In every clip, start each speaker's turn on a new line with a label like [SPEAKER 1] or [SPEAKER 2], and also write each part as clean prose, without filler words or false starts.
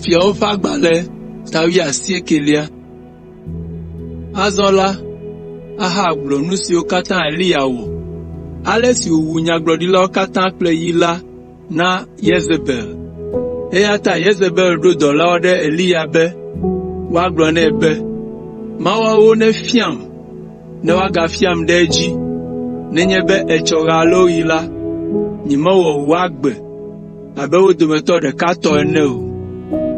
[SPEAKER 1] Fiawo ƒe agbalẽ tawi 9. Azɔ la, Aha gblɔ nu siwo katã Eliya wɔ, ale si wòwu nyagblɔɖilawo katã kple yi la na Yezebel. Eya ta Yezebel ɖo dɔlawo ɖe Eliya be woagblɔ nɛ be, Mawawo nefiam, ne woagafiam ɖe edzi, nenye be etsɔ ɣe alo ɣi la, nyemewɔ wò agbe abe wo dometɔ ɖeka tɔ ene o.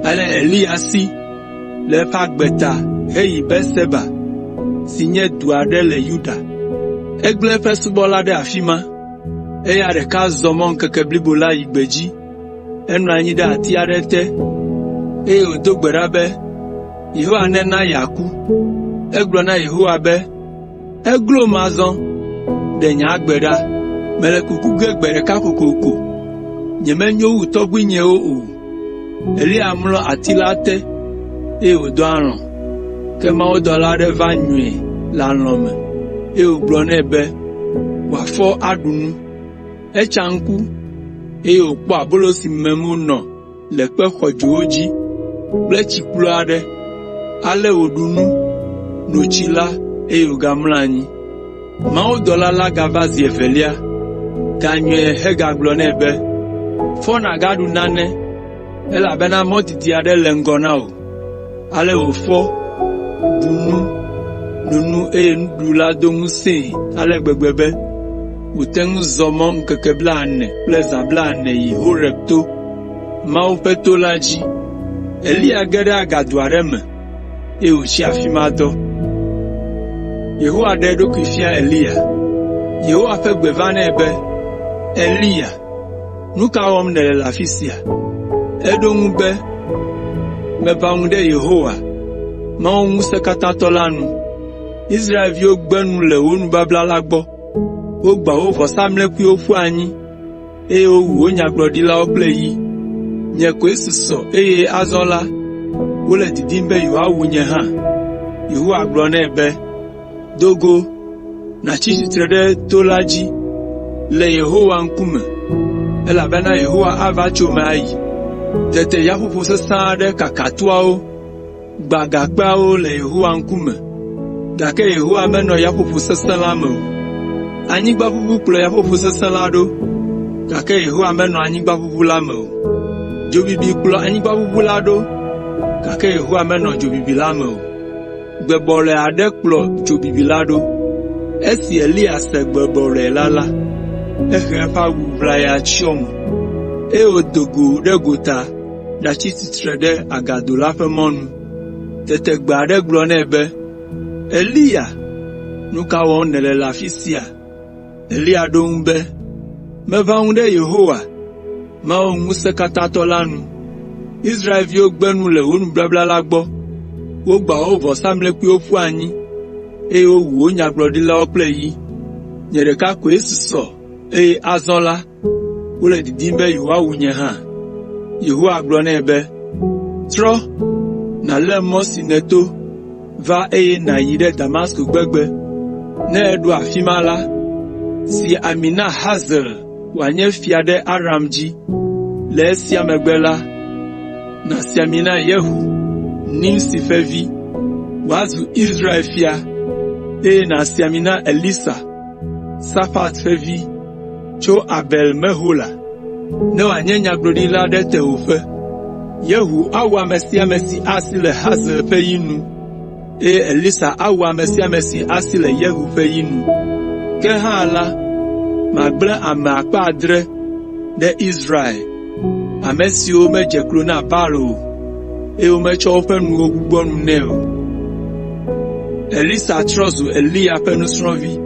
[SPEAKER 1] Ale Eliya si le eƒe agbe ta heyi Beerseba, si nye du aɖe le Yuda. Egblẽ eƒe subɔla ɖe afi ma, eya ɖeka zɔ mɔ ŋkeke blibo la yi gbedzi. Enɔ anyi ɖe ati aɖe te, eye wòdo gbe ɖa be Yehowa nena yeaku. Egblɔ na Yehowa be, eglom azɔ, ɖe nye agbe ɖa, mele kuku ge gbe ɖeka kokoko, nyemenyo wu tɔgbuinyewo o. Eliya mlɔ ati la te, eye wòdo alɔ̃. Ke mawudɔla aɖe va nyɔe le alɔ̃ me, eye wògblɔ nɛ be wòafɔ aɖu nu. Etsa ŋku, eye wòkpɔ abolo si mem wonɔ le kpe xɔdzowo dzi kple tsikplu aɖe. Ale wòɖu nu, no tsi la, eye wògamlɔ anyi. Mawudɔla la gava zi evelia, ganyɔe hegagblɔ nɛ be, fɔ nàgaɖu nane, elabena mɔdidi aɖe le ŋgɔ na wò. Ale wòfɔ, ɖu nu, no nu, eye nuɖuɖu la do ŋusẽ ale gbegbe be wòte ŋu zɔ mɔ ŋkeke 40 kple zã 40 yi Horeb to, Mawu ƒe to la dzi. Eliya ge ɖe agado aɖe me, eye wòtsi afi ma dɔ. Yehowa ɖe eɖokui fia Eliya. Yehowa ƒe gbe va nɛ be, Eliya, nu ka wɔm nèle le afi sia? Eɖo ŋu be, meva ŋu ɖe Yehowa, Mawu Ŋusẽkatãtɔ la nu. Israelviwo gbe nu le wo nubabla la gbɔ. Wogbã wo vɔsamlekpuiwo ƒu anyi, eye wowu wo nyagblɔɖilawo kple yi. Nye koe susɔ, eye azɔ la, wole didim be yewoawu nye hã. Yehowa gblɔ nɛ be, dogo, nàtsi tsitre ɖe to la dzi le Yehowa ŋkume, elabena Yehowa ava tso me ayi. Tete yaƒoƒo sesẽ aɖe kaka toawo, gba gakpeawo le Yehowa ŋkume, gake Yehowa menɔ yaƒoƒo sesẽ la me o. Anyigba ʋuʋu kplɔ yaƒoƒo sesẽ la ɖo, gake Yehowa menɔ anyigba ʋuʋu la me o. Dzobibi kplɔ anyigba ʋuʋu la ɖo, gake Yehowa menɔ dzobibi la me o. Gbebɔlɔe aɖe kplɔ dzobibi la ɖo. Esi Eliya se gbebɔlɔe la, ehe eƒe awu ʋlaya tsyɔ mo, eye wòdo go ɖe gota ɖatsi tsitre ɖe agado la ƒe mɔnu. Tete gbe aɖe gblɔ nɛ be, Eliya, nu ka wɔm nèle le afi sia? Eliya ɖo ŋu be, meva ŋu ɖe Yehowa, Mawu Ŋusẽkatãtɔ la nu. Israelviwo gbe nu le wo nubabla la gbɔ. Wogbã wo vɔsamlekpuiwo ƒu anyi, eye wowu wo nyagblɔɖilawo kple yi. Nye ɖeka koe susɔ, eye azɔ la, wole didim be yewoawu nye hã. Yehowa gblɔ nɛ be, trɔ, nàlé mɔ si nèto va eye nàyi ɖe Damasko gbegbe. Ne eɖo afi ma la, si ami na Hazael wòanye fia ɖe Aram dzi. Le esia megbe la, nàsi ami na Yehu, Nimsi ƒe vi, wòazu Israel fia, eye nàsi ami na Elisa, Safat ƒe vi, tso Abel Mehola, ne wòanye nyagblɔɖila ɖe tewoƒe. Yehu awu ame sia ame si asi le Hazael ƒe yi nu, eye Elisa awu ame sia ame si asi le Yehu ƒe yi nu. Ke hã la, magblẽ ame 7,000 ɖe Israel, ame siwo medze klo na Baal o, eye wometsɔ woƒe nuwo gbugbɔ nu nɛ o. Elisa trɔ zu Eliya ƒe nusrɔ̃vi.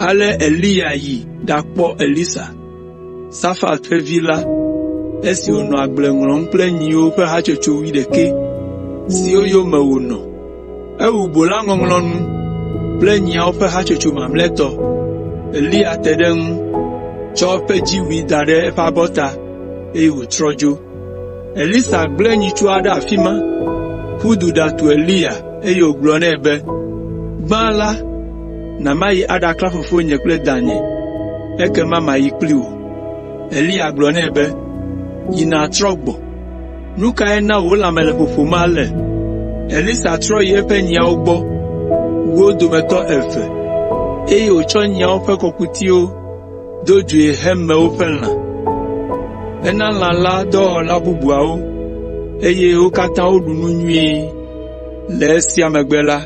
[SPEAKER 1] Ale Eliya yi ɖakpɔ Elisa, Safat ƒe vi la, esi wònɔ agble ŋlɔm kple nyiwo ƒe hatsotso 11, siwo yome wònɔ. Ewu bola ŋɔŋlɔ nu kple nyiawo ƒe hatsotso mamlɛtɔ. Eliya te ɖe ŋu, tsɔ eƒe dziwui da ɖe eƒe abɔta, eye wòtrɔ dzo. Elisa gblẽ nyitsua ɖe afi ma, ƒu du ɖatu Eliya, eye wògblɔ nɛ be, gbã la, nàmayi aɖakla fofonye kple danye, ekema mayi kpli wò. Eliya gblɔ nɛ be, yi nàtrɔ gbɔ. Nu kae na wò lãme le ƒoƒom ale? Elisa trɔ yi eƒe nyiawo gbɔ, wo dometɔ eve, eye wòtsɔ nyiawo ƒe kɔkutiwo do dzoe heme woƒe lã. Ena lã la dɔwɔla bubuawo, eye wo katã woɖu nu nyuie. Le esia megbe la,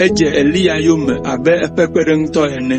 [SPEAKER 1] edze Eliya yome abe eƒe kpeɖeŋutɔ ene.